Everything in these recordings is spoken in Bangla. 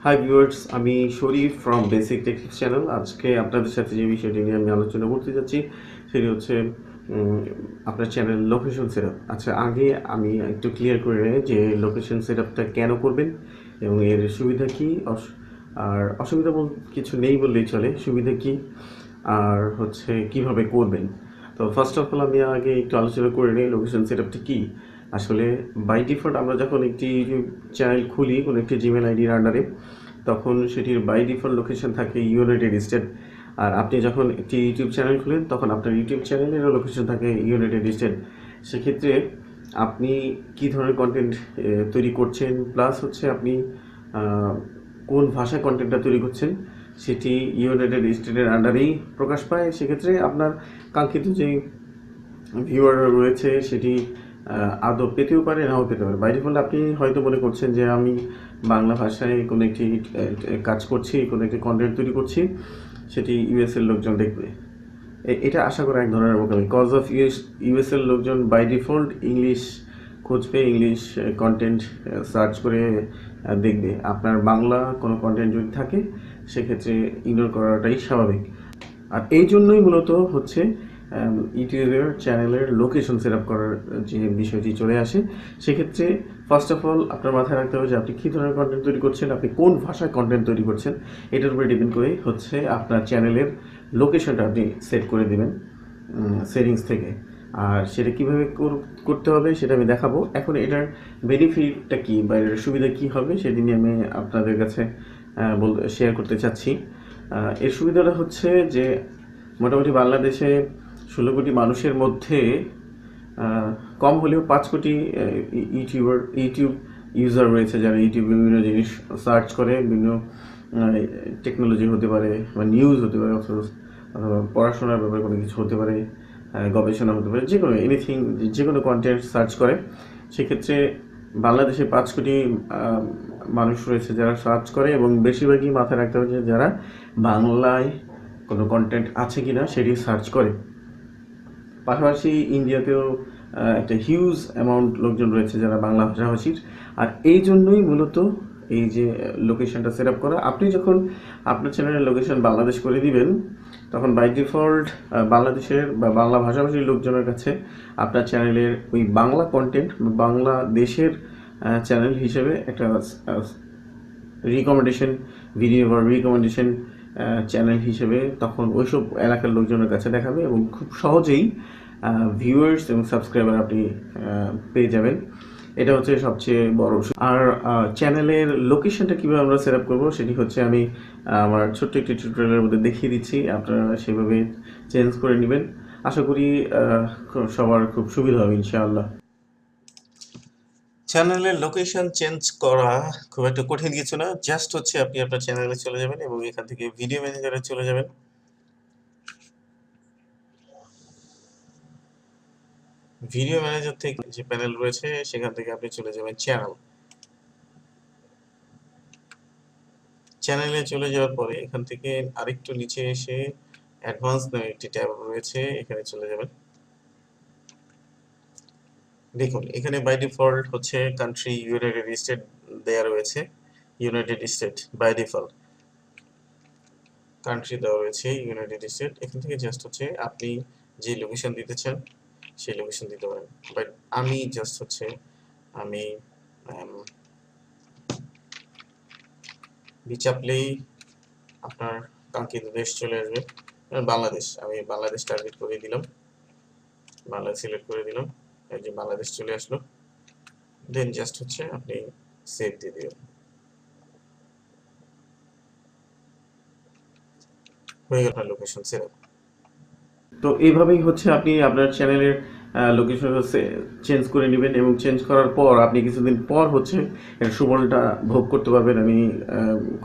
হাই ভিউয়ার্স, আমি শরীফ ফ্রম বেসিক টেকনিক্স চ্যানেল। আজকে আপনাদের সাথে যে বিষয়টি নিয়ে আমি আলোচনা করতে যাচ্ছি সেটি হচ্ছে আপনার চ্যানেল লোকেশন সেটআপ। আচ্ছা, আগে আমি একটু ক্লিয়ার করে নিই যে লোকেশন সেটআপটা কেন করবেন এবং এর সুবিধা কী, আর অসুবিধা কিছু নেই বললেই চলে। সুবিধা কী আর হচ্ছে কিভাবে করবেন। তো ফার্স্ট অফ অল আমি আগে একটু আলোচনা করে নিই লোকেশন সেটআপটা কী। আসলে বাই ডিফল্ট আমরা যখন একটি ইউটিউব চ্যানেল খুলি কোনো একটি জিমেল আইডির আন্ডারে, তখন সেটির বাই ডিফল্ট লোকেশন থাকে ইউনাইটেড স্টেট। আর আপনি যখন একটি ইউটিউব চ্যানেল খুলেন তখন আপনার ইউটিউব চ্যানেলেরও লোকেশন থাকে ইউনাইটেড স্টেট। সেক্ষেত্রে আপনি কী ধরনের কন্টেন্ট তৈরি করছেন, প্লাস হচ্ছে আপনি কোন ভাষায় কন্টেন্টটা তৈরি করছেন সেটি ইউনাইটেড স্টেটের আন্ডারেই প্রকাশ পায়। সেক্ষেত্রে আপনার কাঙ্ক্ষিত যে ভিউয়ার রয়েছে সেটি আদৌ পেতেও পারে, নাও পেতে পারে। বাই ডিফল্ট আপনি হয়তো মনে করছেন যে আমি বাংলা ভাষায় কোনো একটি কাজ করছি, কোনো একটি কন্টেন্ট তৈরি করছি, সেটি ইউএসের লোকজন দেখবে। এটা আশা করা এক ধরনের বোকামি। কজ অফ ইউএসের লোকজন বাই ডিফল্ট ইংলিশ খুঁজবে, ইংলিশ কন্টেন্ট সার্চ করে দেখবে। আপনার বাংলা কোনো কন্টেন্ট যদি থাকে সেক্ষেত্রে ইগনোর করাটাই স্বাভাবিক। আর এই জন্যই মূলত হচ্ছে ইউটিউবের চ্যানেলের লোকেশন সেট আপ করার যে বিষয়টি চলে আসে। সেক্ষেত্রে ফার্স্ট অফ অল আপনার মাথায় রাখতে হবে যে আপনি কী ধরনের কন্টেন্ট তৈরি করছেন, আপনি কোন ভাষায় কন্টেন্ট তৈরি করছেন, এটার উপরে ডিপেন্ড করে হচ্ছে আপনার চ্যানেলের লোকেশনটা আপনি সেট করে দেবেন সেটিংস থেকে। আর সেটা কীভাবে করতে হবে সেটা আমি দেখাবো। এখন এটার বেনিফিটটা কী বা এর সুবিধা কী হবে সেটি নিয়ে আমি আপনাদের কাছে শেয়ার করতে চাচ্ছি। এর সুবিধাটা হচ্ছে যে মোটামুটি বাংলাদেশে 16 কোটি মানুষের মধ্যে কম হলেও 5 কোটি ইউটিউব ইউজার রয়েছে, যারা ইউটিউবে বিভিন্ন জিনিস সার্চ করে। বিভিন্ন টেকনোলজি হতে পারে বা নিউজ হতে পারে, অথবা পড়াশোনার ব্যাপারে কোনো কিছু হতে পারে, গবেষণা হতে পারে, যে কোনো এনিথিং, যে কোনো কন্টেন্ট সার্চ করে। সেক্ষেত্রে বাংলাদেশে 5 কোটি মানুষ রয়েছে যারা সার্চ করে, এবং বেশিরভাগই মাথায় রাখতে হবে যে যারা বাংলায় কোনো কন্টেন্ট আছে কিনা সেটি সার্চ করে। পাশাপাশি ইন্ডিয়াতেও একটা হিউজ অ্যামাউন্ট লোকজন রয়েছে যারা বাংলা ভাষাভাষীর। আর এই জন্যই মূলত এই যে লোকেশনটা সেট আপ করা। আপনি যখন আপনার চ্যানেলের লোকেশন বাংলাদেশ করে দিবেন, তখন বাই ডিফল্ট বাংলাদেশের বা বাংলা ভাষাভাষীর লোকজনের কাছে আপনার চ্যানেলের ওই বাংলা কন্টেন্ট বা বাংলাদেশের চ্যানেল হিসেবে একটা রিকমেন্ডেশন ভিডিও বা রিকমেন্ডেশন চ্যানেল হিসেবে তখন ওইসব এলাকার লোকজনের কাছে দেখাবে, এবং খুব সহজেই ভিউয়ার্স এবং সাবস্ক্রাইবার আপনি পেয়ে যাবেন। এটা হচ্ছে সবচেয়ে বড়। আর চ্যানেলের লোকেশনটা কীভাবে আমরা সেট আপ করবো সেটি হচ্ছে আমি আমার ছোট্ট একটি টিউটোরিয়ালের মধ্যে দেখিয়ে দিচ্ছি। আপনারা সেভাবে চেঞ্জ করে নেবেন। আশা করি সবার খুব সুবিধা হবে ইনশাআল্লাহ। চ্যানেলের লোকেশন চেঞ্জ করা খুব একটা কঠিন কিছু না। জাস্ট হচ্ছে আপনি আপনার চ্যানেলে চলে যাবেন এবং এখান থেকে ভিডিও ম্যানেজারে চলে যাবেন। ভিডিও ম্যানেজার থেকে যে প্যানেল রয়েছে সেখান থেকে আপনি চলে যাবেন চ্যানেলে চলে যাওয়ার পরে এখান থেকে আরেকটু নিচে এসে অ্যাডভান্স নামে একটি ট্যাব রয়েছে, এখানে চলে যাবেন। দেখুন এখানে বাই ডিফল্ট হচ্ছে কান্ট্রি ইউনাইটেড স্টেট দেয়া রয়েছে। United State by default country দেওয়া রয়েছে ইউনাইটেড স্টেট। এখান থেকে জাস্ট হচ্ছে আপনি যে লোকেশন দিতে চান সেই লোকেশন দিতে পারেন। বাট আমি জাস্ট হচ্ছে আমি চাপলেই আপনার কাঙ্ক্ষিত দেশ চলে আসবে। বাংলাদেশ, আমি বাংলাদেশ টার্গেট করে দিলাম, বাংলাদেশ সিলেক্ট করে দিলাম, এই যে বাংলাদেশ চলে আসলো। দেন জাস্ট হচ্ছে আপনি সেভ দিয়ে দিবেন, হয়ে গেল লোকেশন সেভ। তো এইভাবেই হচ্ছে আপনি আপনার চ্যানেলের লোকেশন হচ্ছে চেঞ্জ করে নেবেন, এবং চেঞ্জ করার পর আপনি কিছুদিন পর হচ্ছে এর সুফলটা ভোগ করতে পারবেন। আমি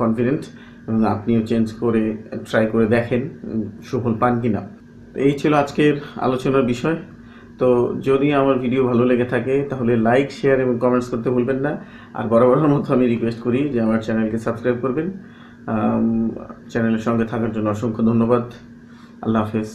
কনফিডেন্ট, এবং আপনিও চেঞ্জ করে ট্রাই করে দেখেন সুফল পান কিনা। এই ছিল আজকের আলোচনার বিষয়। তো যদি আমার ভিডিও ভালো লেগে থাকে তাহলে লাইক, শেয়ার এবং কমেন্টস করতে ভুলবেন না। আর বরাবরের মতো আমি রিকোয়েস্ট করি যে আমার চ্যানেলকে সাবস্ক্রাইব করবেন। চ্যানেলের সঙ্গে থাকার জন্য অসংখ্য ধন্যবাদ। আল্লাহ হাফেজ।